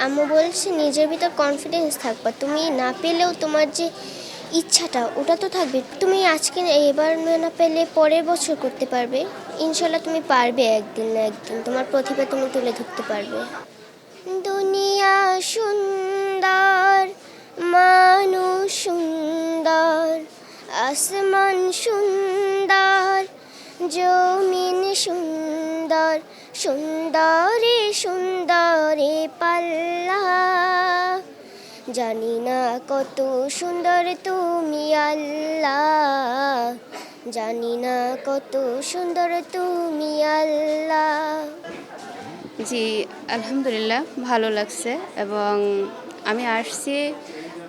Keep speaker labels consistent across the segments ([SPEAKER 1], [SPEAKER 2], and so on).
[SPEAKER 1] আম্মু বলছে নিজের ভিতর কনফিডেন্স থাকবা, তুমি না পেলেও তোমার যে ইচ্ছাটা ওটা তো থাকবে। তুমি আজকে এবার না পেলে পরের বছর করতে পারবে। ইনশাল্লাহ তুমি পারবে, একদিন না একদিন তোমার প্রতিভা তুমি তুলে ধরতে পারবে। দুনিয়া সুন্দর, মানুষ সুন্দর, আসমান সুন্দর, জমিন সুন্দর, সুন্দরে সুন্দরে পাল্লা। জানি না কত সুন্দর তুমি আল্লাহ, জানি না কত সুন্দর তুমি আল্লাহ।
[SPEAKER 2] জি, আলহামদুলিল্লাহ ভালো লাগছে। এবং আমি আসছি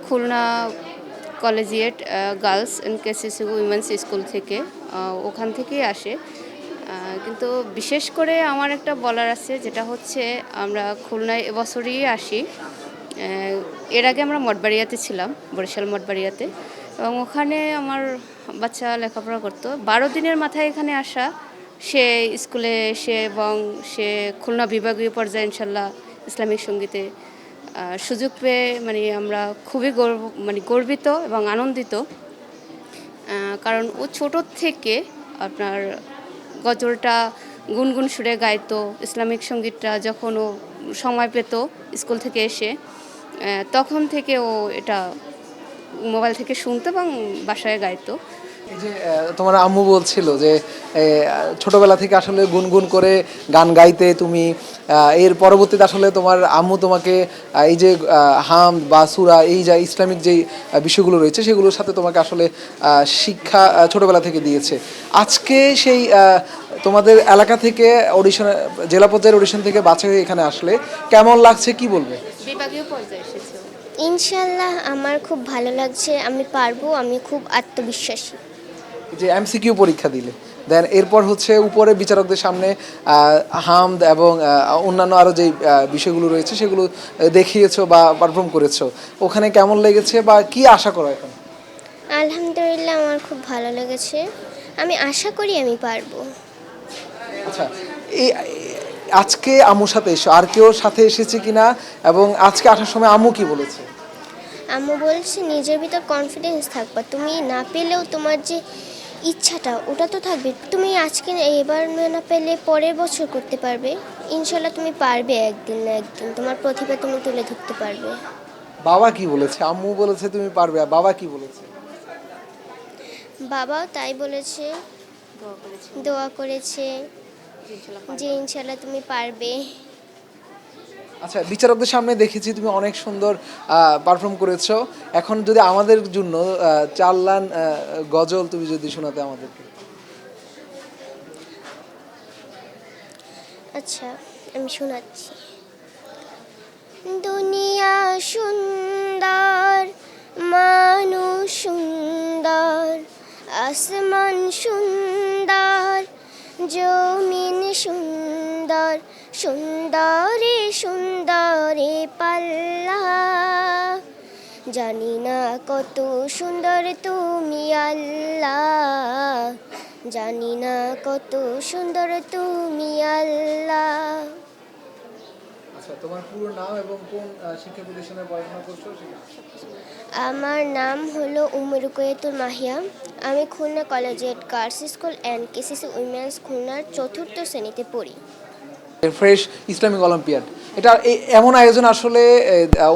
[SPEAKER 2] Khulna collegiate girls and KCC women's school থেকে, ওখান থেকেই আসে। কিন্তু বিশেষ করে আমার একটা বলার আছে, যেটা হচ্ছে আমরা খুলনায় এবছরই আসি। এর আগে আমরা মঠবাড়িয়াতে ছিলাম, বরিশাল মঠবাড়িয়াতে, এবং ওখানে আমার বাচ্চা লেখাপড়া করতো। 12 দিনের মাথায় এখানে আসা, সে স্কুলে এসে এবং সে খুলনা বিভাগীয় পর্যায়ে ইনশাল্লাহ ইসলামিক সঙ্গীতে সুযোগ পেয়ে আমরা খুবই গর্বিত এবং আনন্দিত। কারণ ও ছোট থেকে আপনার গজলটা গুনগুন সুরে গাইতো, ইসলামিক সঙ্গীতটা যখন ও সময় পেত স্কুল থেকে এসে, তখন থেকে ও এটা মোবাইল থেকে শুনতো এবং বাসায় গাইতো।
[SPEAKER 3] এই যে তোমার আম্মু বলছিল যে ছোটবেলা থেকে আসলে গুনগুন করে গান গাইতে তুমি, এর পরবর্তীতে আসলে তোমার আম্মু তোমাকে এই যে হাম বা সূরা, এই যে ইসলামিক যেই বিষয়গুলো রয়েছে সেগুলোর সাথে তোমাকে আসলে শিক্ষা ছোটবেলা থেকে দিয়েছে। আজকে সেই তোমাদের এলাকা থেকে অডিশন, জেলা পর্যায়ের অডিশন থেকে বাছাই হয়ে এখানে আসলে কেমন লাগছে, কি বলবে?
[SPEAKER 2] বিভাগীয় পর্যায়ে এসেছে।
[SPEAKER 1] ইনশাল্লাহ আমার খুব ভালো লাগছে, আমি পারবো, আমি খুব আত্মবিশ্বাসী।
[SPEAKER 3] যে এমসিকিউ পরীক্ষা দিলে, দেন এরপর হচ্ছে উপরে বিচারকদের সামনে হামদ এবং অন্যান্য আরও যে বিষয়গুলো রয়েছে সেগুলো দেখিয়েছো বা পারফর্ম করেছো, ওখানে কেমন লেগেছে বা কি আশা করো এখন?
[SPEAKER 1] আলহামদুলিল্লাহ আমার খুব ভালো লেগেছে, আমি আশা করি আমি পারবো।
[SPEAKER 3] আচ্ছা, এই আজকে আম্মুর সাথে এসো, আর কেউ সাথে এসেছে কিনা, এবং আজকে আসার সময় আম্মু কি বলেছে?
[SPEAKER 1] আম্মু বলছে নিজের ভিতর কনফিডেন্স থাকবা, তুমি না পেলেও তোমার যে ইচ্ছাটা ওটা তো থাকবে। তুমি আজকে এবার না পেলে পরের বছর করতে পারবে। ইনশাল্লাহ তুমি পারবে, একদিন না একদিন তোমার প্রতিভা তুমি তুলে ধরতে পারবে।
[SPEAKER 3] বাবা কি বলেছে? আম্মু বলেছে তুমি পারবে, আর বাবা কি বলেছে?
[SPEAKER 1] বাবাও তাই বলেছে, দোয়া করেছে যে ইনশাল্লাহ তুমি পারবে।
[SPEAKER 3] আচ্ছা, বিচারকদের সামনে দেখেছি তুমি অনেক সুন্দর পারফর্ম করেছো। এখন যদি আমাদের জন্য 4 লাইন গজল তুমি যদি শোনাতে আমাদেরকে।
[SPEAKER 1] আচ্ছা, আমি শোনাচ্ছি। দুনিয়া সুন্দর, মানুষ সুন্দর, আসমান সুন্দর, জমিন সুন্দর, সুন্দরে সুন্দরে পাল্লা। জানি না কত সুন্দর তুমি আল্লাহ, জানি না কত সুন্দর তুমি আল্লাহ।
[SPEAKER 3] আচ্ছা, তোমার পুরো নাম এবং কোন শিক্ষা প্রতিষ্ঠানে পড়াশোনা করছো সেটা?
[SPEAKER 1] আমার নাম হলো উমরুকয়াতুল মাহিয়া, আমি Khulna collegiate girls school and KCC women's খুলনার 4র্থ শ্রেণীতে পড়ি।
[SPEAKER 3] ফ্রেশ ইসলামিক অলিম্পিয়াড, এটা এমন আয়োজন আসলে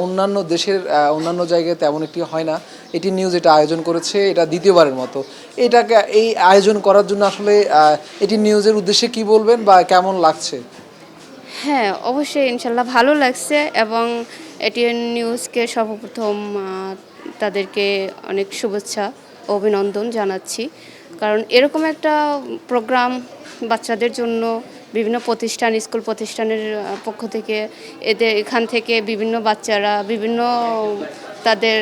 [SPEAKER 3] অন্যান্য দেশের অন্যান্য জায়গায় তেমন একটি হয় না। এটি নিউজ এটা আয়োজন করেছে, এটা দ্বিতীয়বারের মতো। এটাকে এই আয়োজন করার জন্য আসলে এটি নিউজের উদ্দেশ্যে কি বলবেন বা কেমন লাগছে?
[SPEAKER 2] হ্যাঁ, অবশ্যই ইনশাল্লাহ ভালো লাগছে। এবং এটিএন নিউজকে সর্বপ্রথম তাদেরকে অনেক শুভেচ্ছা ও অভিনন্দন জানাচ্ছি। কারণ এরকম একটা প্রোগ্রাম বাচ্চাদের জন্য বিভিন্ন প্রতিষ্ঠান, স্কুল প্রতিষ্ঠানের পক্ষ থেকে, এখান থেকে বিভিন্ন বাচ্চারা বিভিন্ন তাদের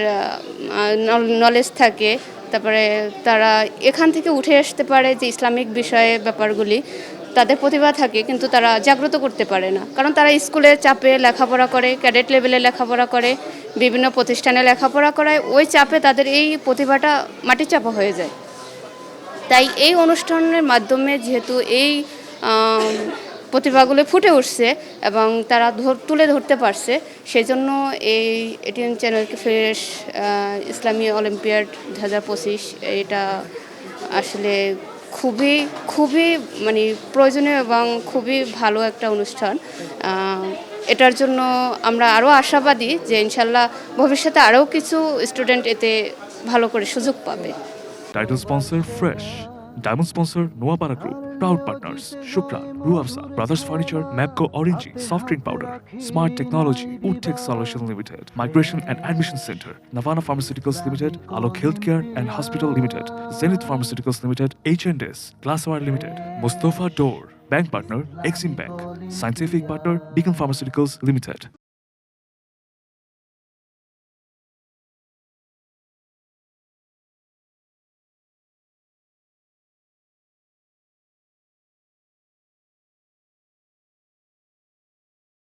[SPEAKER 2] নলেজ থাকে, তারপরে তারা এখান থেকে উঠে আসতে পারে যে ইসলামিক বিষয়ে ব্যাপারগুলি তাদের প্রতিভা থাকে, কিন্তু তারা জাগ্রত করতে পারে না। কারণ তারা স্কুলের চাপে লেখাপড়া করে, ক্যাডেট লেভেলে লেখাপড়া করে, বিভিন্ন প্রতিষ্ঠানে লেখাপড়া করায়, ওই চাপে তাদের এই প্রতিভাটা মাটিচাপা হয়ে যায়। তাই এই অনুষ্ঠানের মাধ্যমে যেহেতু এই প্রতিভাগুলো ফুটে উঠছে এবং তারা তুলে ধরতে পারছে। সেই জন্য এই এটিএন চ্যানেলকে ফ্রেশ ইসলামী অলিম্পিয়াড 2025 এটা আসলে খুবই খুবই মানে প্রয়োজনীয় এবং খুবই ভালো একটা অনুষ্ঠান। এটার জন্য আমরা আরও আশাবাদী যে ইনশাল্লাহ ভবিষ্যতে আরও কিছু স্টুডেন্ট এতে ভালো করে সুযোগ পাবে।
[SPEAKER 4] Title sponsor Fresh. Diamond sponsor Noapara Group. Proud partners Shukran, Ruafza, Brothers Furniture, Mapco Orange, Soft Drink Powder, Smart Technology, Woodtech Solution Limited, Migration and Admission Center, Navana Pharmaceuticals Limited, Alok Healthcare and Hospital Limited, Zenith Pharmaceuticals Limited, H&S, Glasswire Limited, Mustafa Door, Bank Partner, Exim Bank, Scientific Partner, Beacon Pharmaceuticals Limited.